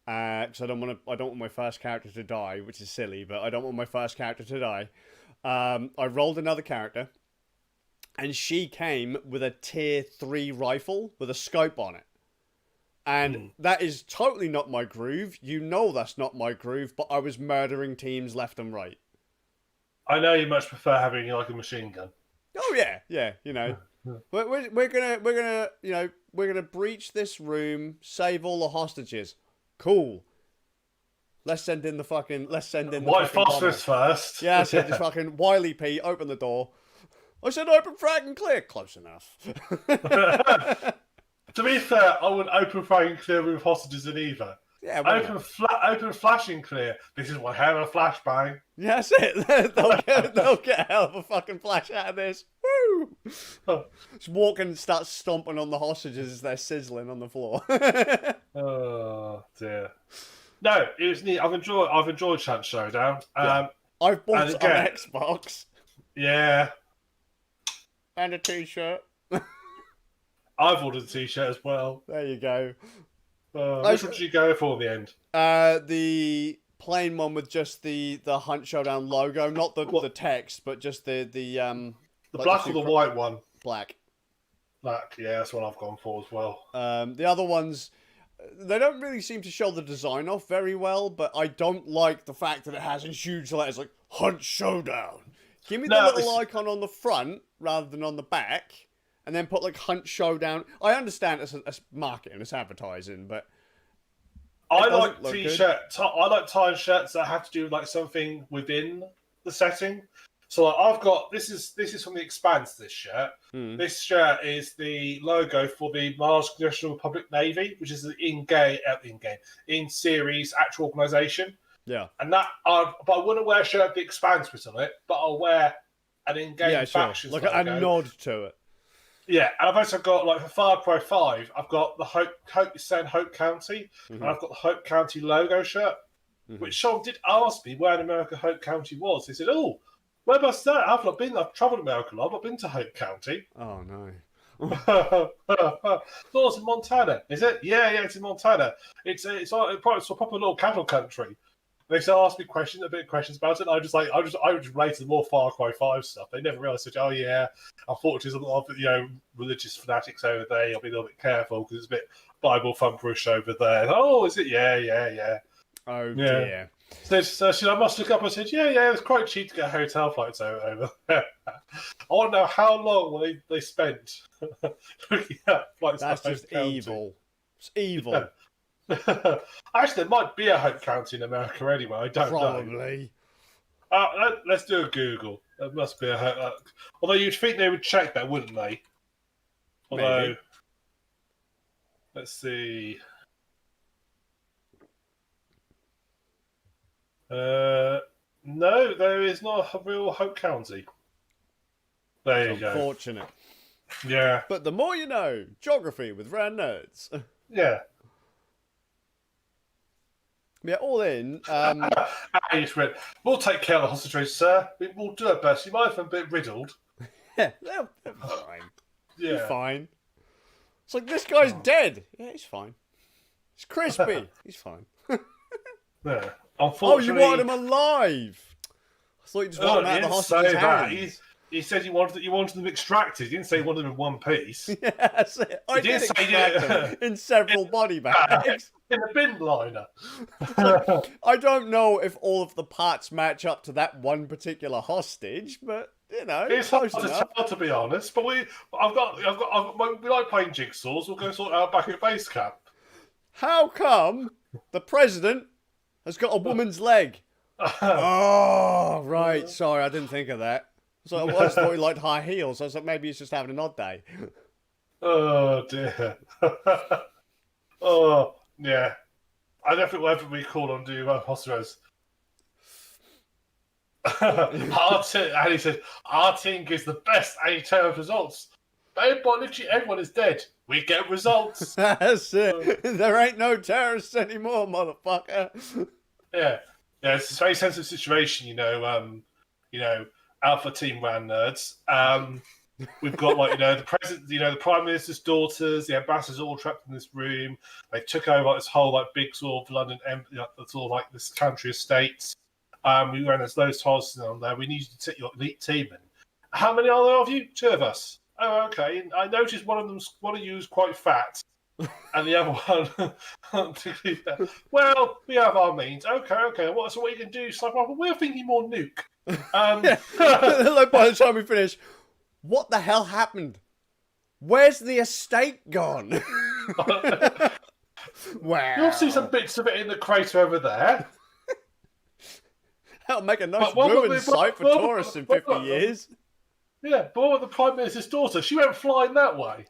Because I don't want my first character to die, which is silly, but I don't want my first character to die. I rolled another character, and she came with a tier 3 rifle with a scope on it. And that is totally not my groove. You know that's not my groove, but I was murdering teams left and right. I know you much prefer having like a machine gun. Oh yeah, you know. we're gonna breach this room, save all the hostages. Cool. Let's send in the White phosphorus first. Yeah, so just fucking Wiley P, open the door. I said open, frag, and clear. Close enough. To be fair, I wouldn't open, frag, and clear with hostages in either. Yeah, open, flash, and clear. This is one hell of a flashbang. Yeah, that's it. they'll get a hell of a fucking flash out of this. Woo! Just walk and start stomping on the hostages as they're sizzling on the floor. Oh dear. No, it was neat. I've enjoyed Hunt Showdown. I've bought it on Xbox. Yeah. And a t-shirt. I've ordered a t-shirt as well. There you go. Which one did you go for in the end? The plain one with just the Hunt Showdown logo, not the text, but just the black or the white one? Black. Black, yeah, that's what I've gone for as well. The other ones, they don't really seem to show the design off very well, but I don't like the fact that it has in huge letters like Hunt Showdown. Give me the little icon on the front rather than on the back, and then put like Hunt Showdown. I understand it's marketing, it's advertising, but I like t-shirts. I like tying shirts that have to do with like something within the setting. So like, I've got this is from the Expanse. This shirt. This shirt is the logo for the Mars Congressional Republic Navy, which is the in-series actual organisation. Yeah. And but I wouldn't wear a shirt with the Expanse written on it, but I'll wear an in-game faction like logo. a nod to it. Yeah, and I've also got, like, for Far Cry 5, I've got the Hope County, and I've got the Hope County logo shirt, which someone did ask me where in America Hope County was. They said, oh, whereabouts that? I've travelled America a lot, I've not been to Hope County. Oh, no. It's in Montana, is it? Yeah, it's in Montana. It's a proper little cattle country. They asked me questions about it, and I just related to more Far Cry 5 stuff. They never realised, oh yeah, unfortunately there's a lot of religious fanatics over there. I'll be a little bit careful because it's a bit Bible thumperish over there. Oh, is it? Yeah. Oh dear. So I must look up. I said, yeah, it's quite cheap to get hotel flights over there. I want to know how long they spent looking at flights. That's just evil. It's evil. Yeah. Actually, there might be a Hope County in America anyway. I don't know. Probably. Let's do a Google. There must be a. Although you'd think they would check that, wouldn't they? Although, maybe. Let's see. No, there is not a real Hope County. There you go. Unfortunate. Yeah. But the more you know, geography with Rand Nerds. Yeah. Yeah, all in. We'll take care of the hostages, sir. We'll do our best. You might have been a bit riddled. Yeah, they're fine. Yeah. He's fine. It's like, this guy's dead. Yeah, he's fine. He's crispy. He's fine. Yeah. Unfortunately, you wanted him alive. I thought you just wanted him out of the hostage's hands. He said you wanted them extracted. He didn't say you wanted them in one piece. Yeah, that's it. I did extract them in several body bags. In a bin liner. Like, I don't know if all of the parts match up to that one particular hostage, but it's hard to tell, to be honest. But we like playing jigsaws. We'll go sort it out back at base camp. How come the president has got a woman's leg? Oh, right. Sorry, I didn't think of that. So I just thought he liked high heels. I was like, maybe he's just having an odd day. Oh dear. Oh yeah. I don't think we'll ever be called on to do hostages. And he said, our team gives the best anti-terrorist results. Literally everyone is dead. We get results. That's it. There ain't no terrorists anymore, motherfucker. Yeah. It's a very sensitive situation, Alpha Team Rand Nerds. We've got like the president, the prime minister's daughters, the ambassadors all trapped in this room. They took over like this whole like big sort of London, sort of like this country estates. We ran there's loads of houses on there. We need you to take your elite team in. How many are there of you? 2 of us. Oh, okay. And I noticed one of you is quite fat, and the other one particularly fat. Well, we have our means. Okay. So what you can do? So well, we're thinking more nuke. Like by the time we finish, what the hell happened? Where's the estate gone? Wow. You'll see some bits of it in the crater over there. That'll make a nice ruined site for tourists in 50 years. Yeah, but what about the Prime Minister's daughter? She went flying that way.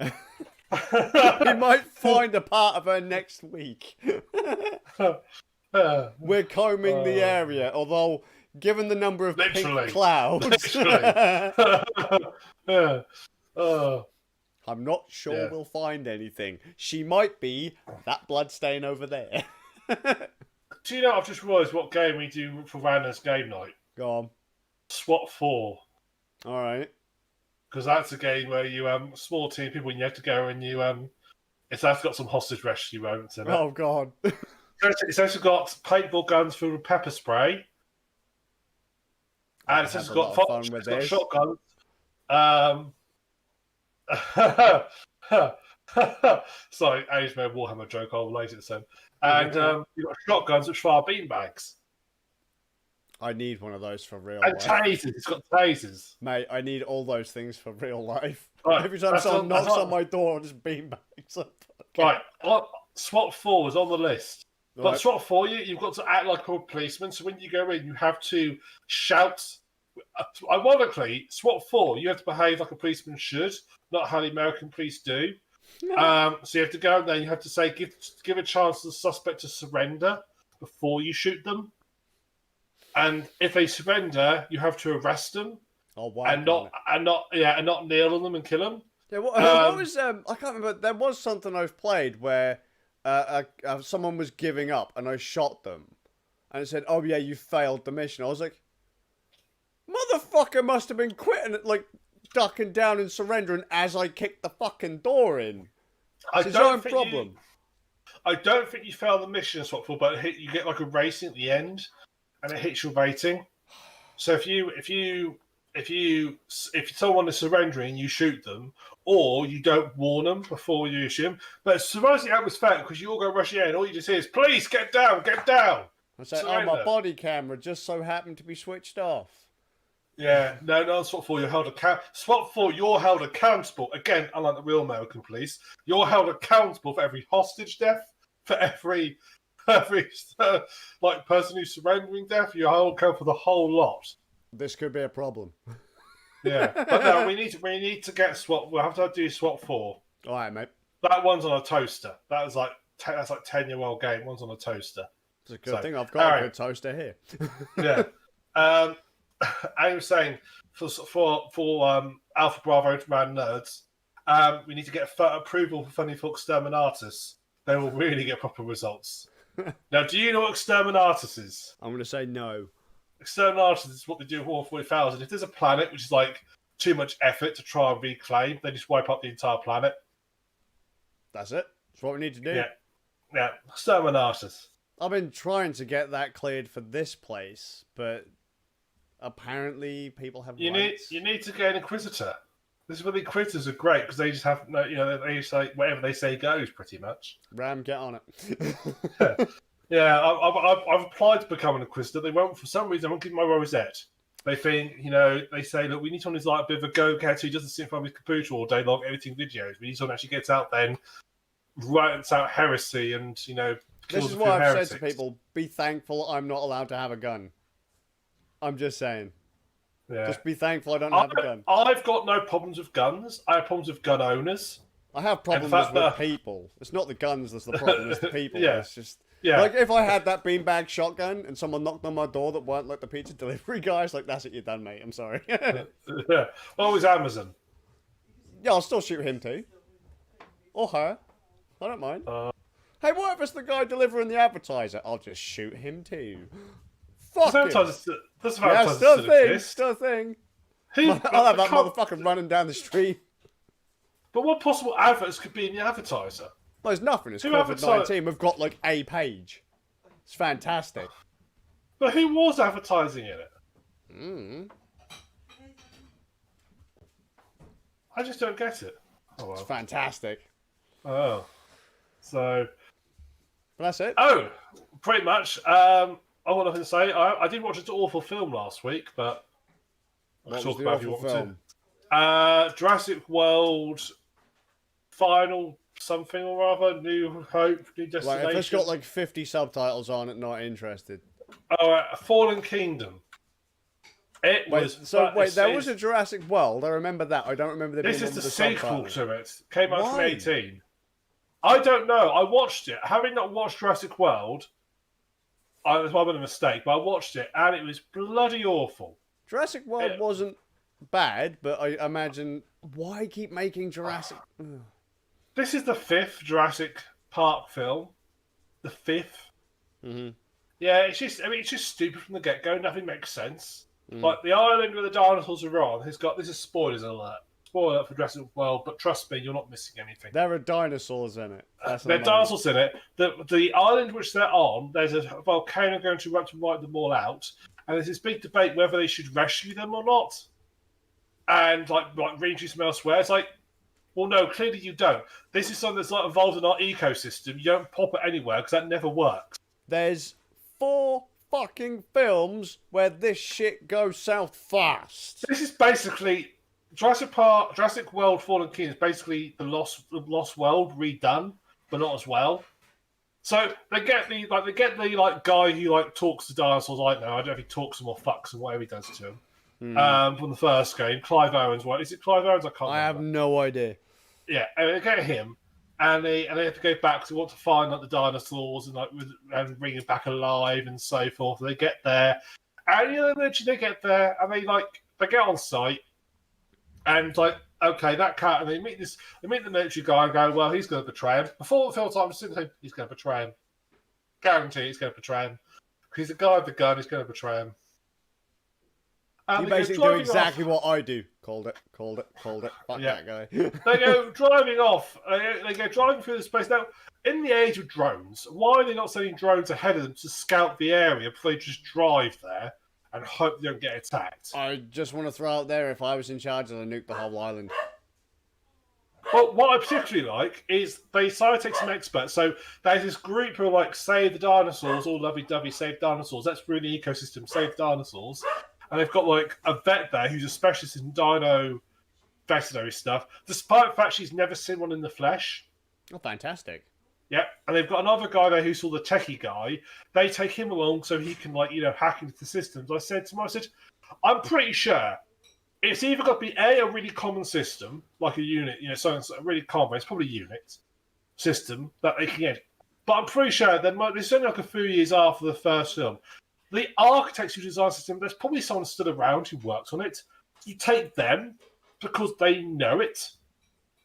We might find a part of her next week. We're combing the area, although given the number of pink clouds... I'm not sure we'll find anything. She might be that bloodstain over there. Do you know, I've just realised what game we do for Rana's game night. Go on. SWAT 4. Alright. Because that's a game where you, small team people, and you have to go and you, it's actually got some hostage rescue moments in it. Oh, God. It's also got paintball guns filled with pepper spray. And it's also got shotguns. Sorry, Age made Warhammer joke. I'll relate it soon. And you've got shotguns which fire beanbags. I need one of those for real and life. And tasers. It's got tasers. Mate, I need all those things for real life. Right, every time someone knocks on my door, I'll just beanbags up. Right, SWAT 4 was on the list. But SWAT 4, you've got to act like a policeman. So when you go in, you have to shout. Ironically, SWAT 4, you have to behave like a policeman should, not how the American police do. So you have to go in there and you have to say, give a chance to the suspect to surrender before you shoot them. And if they surrender, you have to arrest them. Oh, wow. And not nail them and kill them. Yeah, what was I can't remember. There was something I've played where someone was giving up and I shot them, and it said, "Oh yeah, you failed the mission." I was like, "Motherfucker must have been quitting, like ducking down and surrendering as I kicked the fucking door in." It's his own problem. I don't think you failed the mission in SWAT 4, but you get like a rating at the end, and it hits your rating. So if someone is surrendering, you shoot them, or you don't warn them before you shoot them. But surprisingly, that was fair because you all go rushing in, and all you just hear is, "Please get down, get down." I say, "Oh, my body camera just so happened to be switched off." Yeah, no, SWAT 4, you're held accountable. SWAT 4, you're held accountable. Again, unlike the real American police, you're held accountable for every hostage death, for every like person who's surrendering death. You're held accountable for the whole lot. This could be a problem. Yeah, but no, we need to get SWAT. We'll have to do SWAT 4. All right, mate. That one's on a toaster. That's like 10-year-old game. One's on a toaster. It's a good thing I've got a good toaster here. Yeah. I was saying for Alpha Bravo Man nerds, we need to get approval for Funny Folk Exterminatus. They will really get proper results. Now, do you know what Exterminatus is? I'm going to say no. Exterminatus is what they do in War 40,000. If there's a planet which is like too much effort to try and reclaim, they just wipe up the entire planet. That's it. That's what we need to do. Yeah. Exterminatus. I've been trying to get that cleared for this place, but apparently people have rights. You need to get an Inquisitor. This is where the Inquisitors are great because they just have no, they say whatever they say goes pretty much. Ram, get on it. Yeah, I've applied to become an Inquisitor. They won't, for some reason, they won't give me my rosette. They think, they say, look, we need someone who's like a bit of a go-getter who doesn't sit in front of his computer all day long editing videos. We need someone who actually gets out there and writes out heresy and, This is what I've heretics. Said to people, be thankful I'm not allowed to have a gun. I'm just saying. Yeah. Just be thankful I don't have a gun. I've got no problems with guns. I have problems with gun owners. I have problems with people. It's not the guns that's the problem, it's the people. Yeah. It's just... Yeah. Like, if I had that beanbag shotgun and someone knocked on my door that weren't like the pizza delivery guys, like, that's it, you're done, mate. I'm sorry. Yeah. Oh, it's Amazon. Yeah, I'll still shoot him too. Or her. I don't mind. Hey, what if it's the guy delivering the advertiser? I'll just shoot him too. Fuck him. Still a thing. Who? I'll have that motherfucker running down the street. But what possible adverts could be in the advertiser? Well, there's nothing. It's Who COVID-19. We've got like a page. It's fantastic. But who was advertising in it? I just don't get it. Oh, well. It's fantastic. Oh. So. But that's it. Oh, pretty much. I've got nothing to say. I did watch an awful film last week, but What was the awful film? Jurassic World Final something or other, New Hope, New Destination. Like, if it's got like 50 subtitles on it, not interested. Oh, Fallen Kingdom. It was. There was a Jurassic World. I remember that. I don't remember This is the sequel subtitles. to it. Came out in 2018. I don't know. I watched it. Having not watched Jurassic World, it might have been a mistake, but I watched it and it was bloody awful. Jurassic World wasn't bad, but I imagine why keep making Jurassic? This is the 5th Jurassic Park film. The 5th. Mm-hmm. Yeah, it's just. I mean, it's just stupid from the get go. Nothing makes sense. Like the island where the dinosaurs are on has got. This is spoilers alert. Spoiler alert for Jurassic World, but trust me, you're not missing anything. There are dinosaurs in it. There are dinosaurs in it. The island which they're on, there's a volcano going to erupt and wipe them all out, and there's this big debate whether they should rescue them or not, and like reintroduce them elsewhere. It's like, well, no, clearly you don't. This is something that's like involved in our ecosystem. You don't pop it anywhere because that never works. There's 4 fucking films where this shit goes south fast. This is basically Jurassic World Fallen Kingdom is basically the Lost World redone, but not as well. So they get the guy who talks to dinosaurs. I don't know if he talks them or fucks them, whatever he does to them. From the first game, Clive Owens. What is it? Clive Owens? I can't remember. I have no idea. Yeah, and they get him, and they have to go back because they want to find the dinosaurs and bring it back alive and so forth. They get there, and eventually they get there, and they get on site, and okay, that cat, and they meet the military guy and go, well, he's going to betray him. Before the film time, he's going to betray him. Guarantee he's going to betray him. He's the guy with the gun. He's going to betray him. You basically do exactly what I do. Called it. Fuck that guy. They go driving off. They go driving through the space. Now, in the age of drones, why are they not sending drones ahead of them to scout the area before they just drive there and hope they don't get attacked? I just want to throw out there, if I was in charge, I'd nuke the whole island. Well, what I particularly like is they decided to take some experts. So there's this group who are save the dinosaurs, all lovey-dovey, save dinosaurs. Let's ruin the ecosystem, save dinosaurs. And they've got a vet there who's a specialist in dino veterinary stuff, despite the fact she's never seen one in the flesh. Oh, fantastic. Yeah, and they've got another guy there who's all the techie guy. They take him along so he can hack into the systems. I said to him, I'm pretty sure it's either got to be a really common system, like a unit, something really common. It's probably a unit system that they can get. But I'm pretty sure it's only a few years after the first film. The architects who design the system, there's probably someone still around who works on it. You take them because they know it.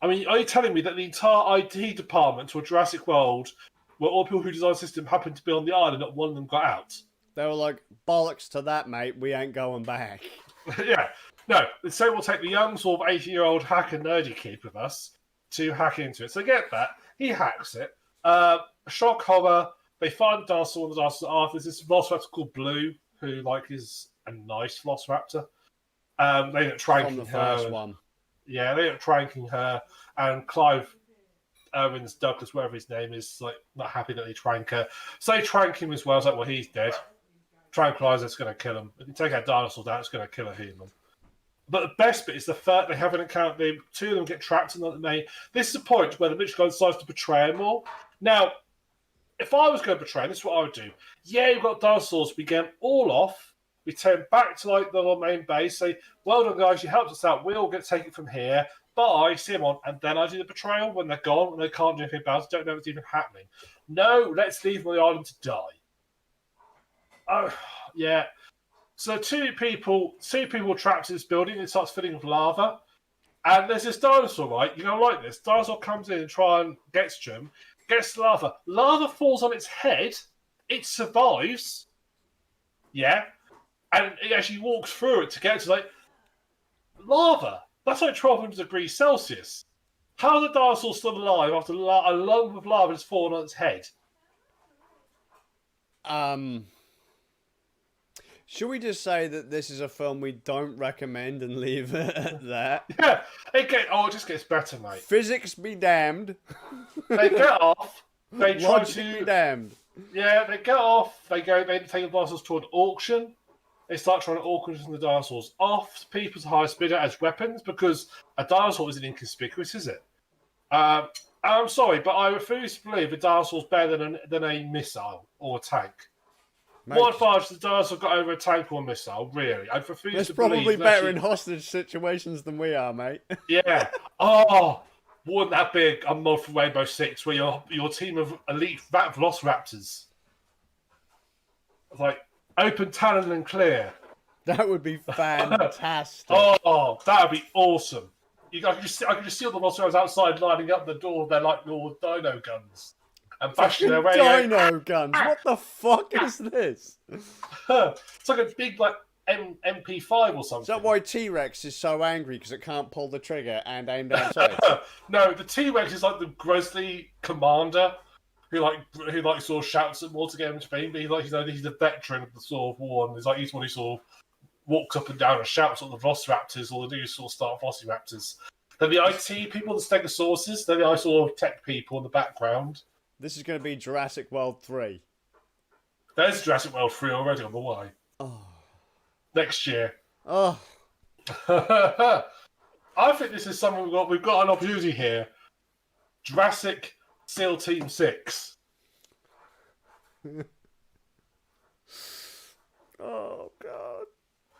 I mean, are you telling me that the entire IT department to a Jurassic World, where all people who design the system happened to be on the island, not one of them got out? They were like, bollocks to that, mate. We ain't going back. Yeah. No, so we'll take the young sort of 80-year-old hacker nerdy kid with us to hack into it. So get that. He hacks it. Shock horror. They find the dinosaur and the dinosaur. There's this velociraptor called Blue, who is a nice velociraptor. They end up tranking her. First one. Yeah, they end up tranking her, and Clive Owens Douglas, whatever his name is, not happy that they trank her. So they trank him as well. It's well, he's dead. Tranquilizer's going to kill him. If you take our dinosaur down, it's going to kill a human. But the best bit is the fact they have an account. The two of them get trapped in the This is the point where the military guy decides to betray them all. Now, if I was going to betray, this is what I would do. Yeah, you've got dinosaurs. We get them all off. We take them back to the main base. Say, well done, guys. You helped us out. We all get to take it from here. Bye. See them on. And then I do the betrayal when they're gone and they can't do anything about it. Don't know what's even happening. No, let's leave them on the island to die. Oh, yeah. So two people trapped in this building. It starts filling with lava. And there's this dinosaur, right? You're going to like this. Dinosaur comes in and try and gets to him. Gets lava. Lava falls on its head. It survives. Yeah. And it actually walks through it to get to lava. That's like 1200 degrees Celsius. How are the dinosaurs still alive after a lump of lava has fallen on its head? Should we just say that this is a film we don't recommend and leave it at that? Yeah, it just gets better, mate. Physics be damned. They get off. They try Logic be to. damned. Yeah, they get off. They take the dinosaurs to an auction. They start trying to auction the dinosaurs off people's high bidder as weapons because a dinosaur isn't inconspicuous, is it? I'm sorry, but I refuse to believe a dinosaur's better than a missile or a tank. Mate, What advantage has the dinosaur got over a tank or a missile? Really, I refuse it's to probably believe. better in hostage situations than we are, mate. Yeah. Oh, wouldn't that be a mod for Rainbow Six where your team of elite velociraptors, like open talon and clear? That would be fantastic. Oh, that would be awesome. I can just see all the velociraptors outside lining up the door. They're like little dino guns and bashing their way. Dino guns. What the fuck is this? It's like a big MP5 or something. Is that why T-Rex is so angry because it can't pull the trigger and aim down sights? No, the T-Rex is like the grizzly commander who sort of shouts at more to get him to speed. But he's a veteran of the sort of war, and he's one who sort of walks up and down and shouts at the Velociraptors, or the new sort of start Velociraptors. They're the IT people, the Stegosaurus. They're the sort of tech people in the background. This is going to be Jurassic World 3. There's Jurassic World 3 already on the way. Oh. Next year. Oh. I think this is something we've got an opportunity here. Jurassic SEAL Team 6. Oh, God.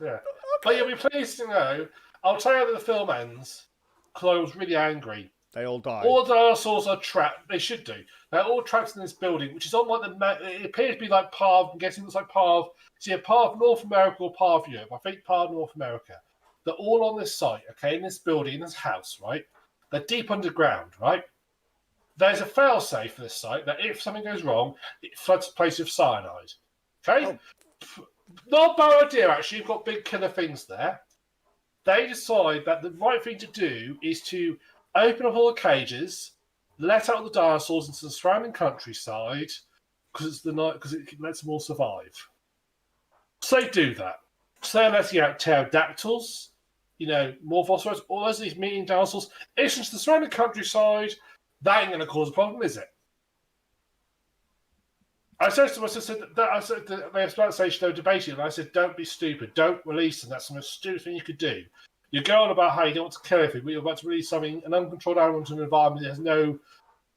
Yeah. Okay. But you'll be pleased to know, I'll tell you how the film ends, because I was really angry. They all died. All the dinosaurs are trapped. They should do. They're all trapped in this building, which is on like it appears to be like part of, I'm guessing it's like part of, part of North America or part of Europe. I think part of North America. They're all on this site, okay, in this building, in this house, right? They're deep underground, right? There's a failsafe for this site that if something goes wrong, it floods a place with cyanide. Okay? Oh. Not a bad idea, actually. You've got big killer things there. They decide that the right thing to do is to open up all the cages, let out the dinosaurs into the surrounding countryside, because it lets them all survive. So they do that. So they're letting out pterodactyls, more phosphorus, all those of these meeting dinosaurs. It's just the surrounding countryside. That ain't going to cause a problem, is it? I said to myself, I said they were about to say they were debating, and I said, don't be stupid. Don't release them. That's the most stupid thing you could do. You're going about how you don't want to kill everything, but you're about to release something, an uncontrolled animal into an environment that has no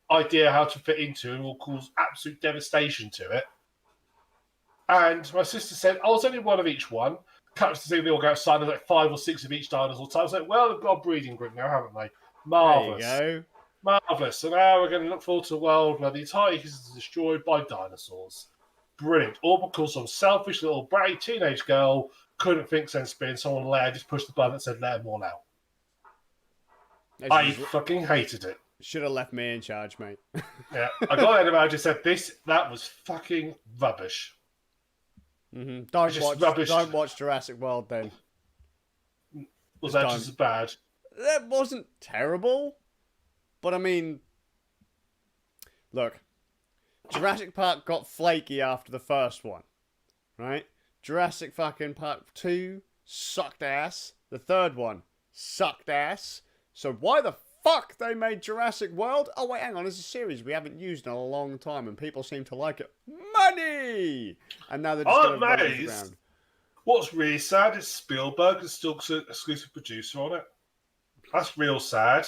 idea how to fit into and will cause absolute devastation to it. And my sister said, oh, it's only one of each one. Cuts to see they all go outside, there's like 5 or 6 of each dinosaur type. I was like, well, they've got a breeding group now, haven't they? Marvellous. There you go. Marvellous. So now we're going to look forward to a world where the entire ecosystem is destroyed by dinosaurs. Brilliant. All because some selfish little bratty teenage girl couldn't think sensibly and someone there just pushed the button that said let them all out. I fucking hated it. Should have left me in charge, mate. Yeah. I got it about it, just said that was fucking rubbish. Mm-hmm. Don't watch Jurassic World then. Was that just as bad? That wasn't terrible. But I mean, look, Jurassic Park got flaky after the first one, right? Jurassic fucking Park 2 sucked ass. The third one sucked ass. So why the fuck they made Jurassic World? Oh wait, hang on, it's a series we haven't used in a long time and people seem to like it. Money! And now they're just going to run it around. What's really sad is Spielberg is still exclusive producer on it. That's real sad.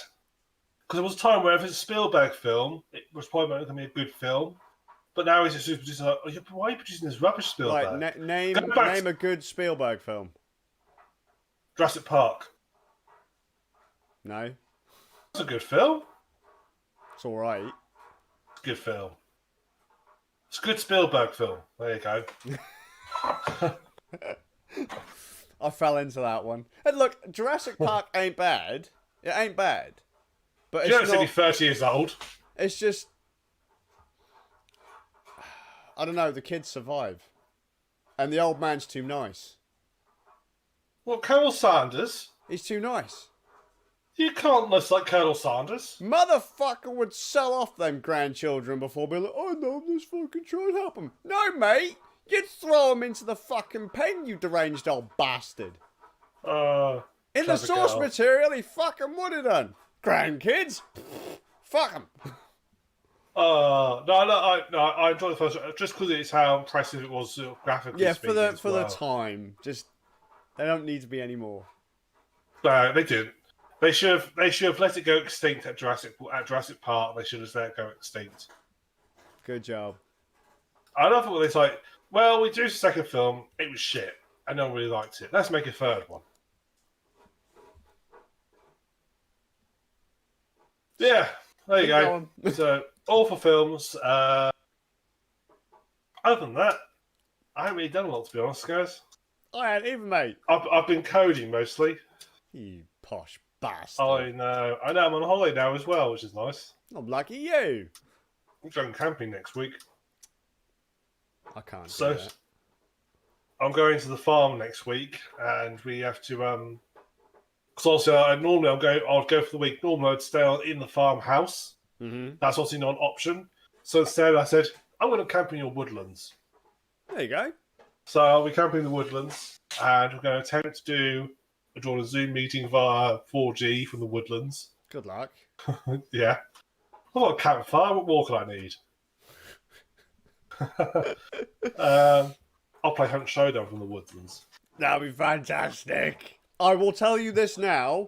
Because there was a time where if it's a Spielberg film, it was probably going to be a good film. But now he's a super producer. Like, why are you producing this rubbish, Spielberg? Like, name a good Spielberg film. Jurassic Park. No. It's a good film. It's alright. It's a good film. It's a good Spielberg film. There you go. I fell into that one. And look, Jurassic Park ain't bad. It ain't bad. But it's only 30 years old. It's just, I don't know, the kids survive. And the old man's too nice. Well, Carol Sanders, He's too nice. You can't list like Colonel Sanders. Motherfucker would sell off them grandchildren before being like, oh no, I'm just fucking trying to help them. No, mate. You'd throw them into the fucking pen, you deranged old bastard. In the source material, he fucking would have done. Grandkids? Fuck them. I enjoyed the first one, just because it's how impressive it was graphically. Yeah, for the time. Just, they don't need to be any more. No, they didn't. They should have let it go extinct at Jurassic Park. They should have let it go extinct. Good job. I love it when it's like, well, we do a second film. It was shit. I no one really liked it. Let's make a third one. Yeah, there you go. So, awful films. Other than that, I haven't really done a lot, to be honest, guys. I ain't even, mate. I've been coding mostly. You posh bastard. I know. I'm on holiday now as well, which is nice. I'm lucky you. I'm going camping next week. I can't. So, I'm going to the farm next week, and we have to. Because obviously, I'd go for the week. Normally, I'd stay in the farmhouse. Mm-hmm. That's obviously not an option. So instead, I said, I'm going to camp in your woodlands. There you go. So I'll be camping in the woodlands, and we're going to attempt to join a Zoom meeting via 4G from the woodlands. Good luck. Yeah. I've got a campfire. What more can I need? I'll play Hunt Showdown from the woodlands. That'll be fantastic. I will tell you this now.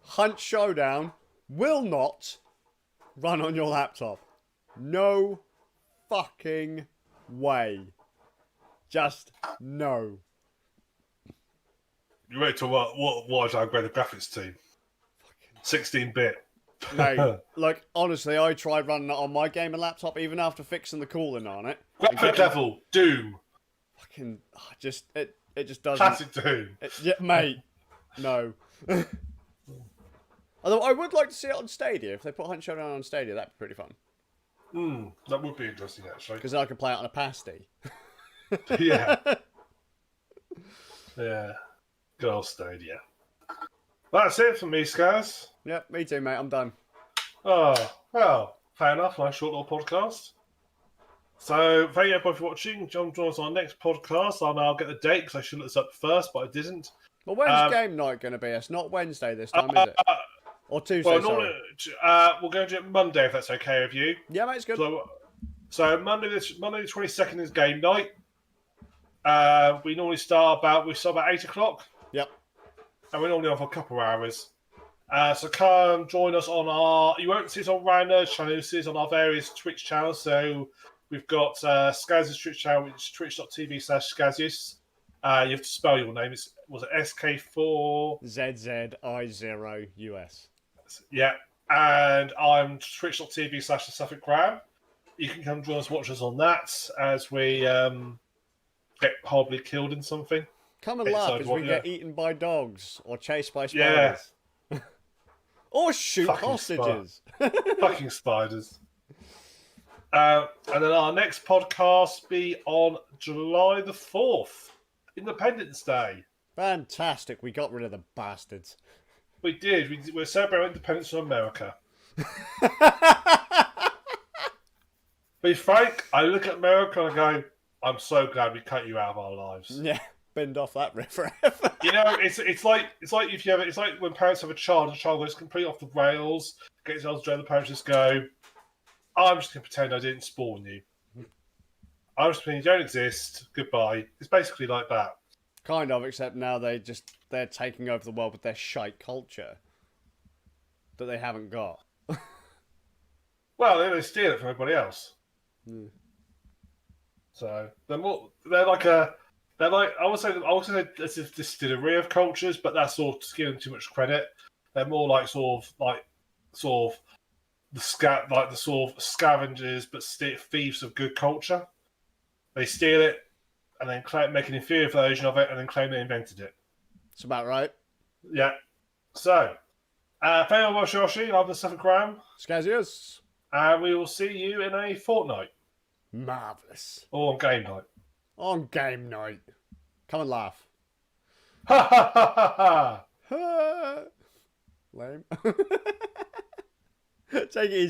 Hunt Showdown will not run on your laptop. No fucking way. Just no. You ready to what I upgrade the graphics team? 16-bit. Mate, like, honestly, I tried running it on my gaming laptop even after fixing the cooling on it. Graphic level, Doom. Fucking, it just doesn't. Classic Doom. Yeah, mate, no. Although I would like to see it on Stadia. If they put Hunt Showdown on Stadia, that'd be pretty fun. That would be interesting, actually. Because I could play it on a pasty. Yeah. Yeah. Good old Stadia. That's it for me, Skazz. Yep, me too, mate. I'm done. Oh, well, fair enough. Nice short little podcast. So, thank you everybody for watching. Join us on our next podcast. I'll get the date because I should look this up first, but I didn't. Well, when's game night going to be? It's not Wednesday this time, is it? Or Tuesday, well, sorry. We're going to do it Monday, if that's okay with you. Yeah, mate, it's good. So Monday the 22nd is game night. We normally start about 8 o'clock. Yep. And we're normally on for a couple of hours. So come join us on our... You won't see us on Random channel, you'll see us on our various Twitch channels. So we've got Skazz's Twitch channel, which is twitch.tv/Skazzius. You have to spell your name. Was it SK4? ZZI0US. Yeah. And I'm twitch.tv/TheSuffolkRam. You can come join us, watch us on that as we get horribly killed in something. Come and laugh as we get eaten by dogs or chased by spiders. Yeah. Or shoot Fucking hostages. Fucking spiders. And then our next podcast be on July the 4th, Independence Day. Fantastic. We got rid of the bastards. We did. We're celebrating independence from America. Be frank, I look at America and I go, I'm so glad we cut you out of our lives. Yeah, bend off that rip forever. You know, it's like if you have it's like when parents have a child goes completely off the rails, gets out of jail, the parents just go, I'm just gonna pretend I didn't spawn you. I'm just pretending you don't exist. Goodbye. It's basically like that. Kind of, except now they're taking over the world with their shite culture that they haven't got. Well, they steal it from everybody else. Mm. So they're like I would say it's a distillery of cultures, but that's sort of giving them too much credit. They're more like sort of the scavengers, but thieves of good culture. They steal it and then make an inferior version of it, and then claim they invented it. That's about right. Yeah. So, thank you very much, Yoshi. I'm TheSuffolkRam. Skazzius. And we will see you in a fortnight. Marvellous. Or on game night. On game night. Come and laugh. Ha ha ha ha ha! Lame. Take it easy.